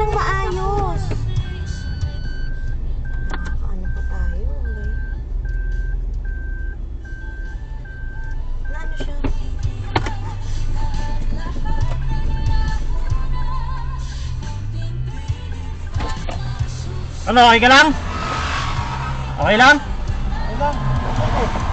ng maayos. Ano pa tayo? Na ano siya? Ano, okay ka lang? Okay lang? Okay lang.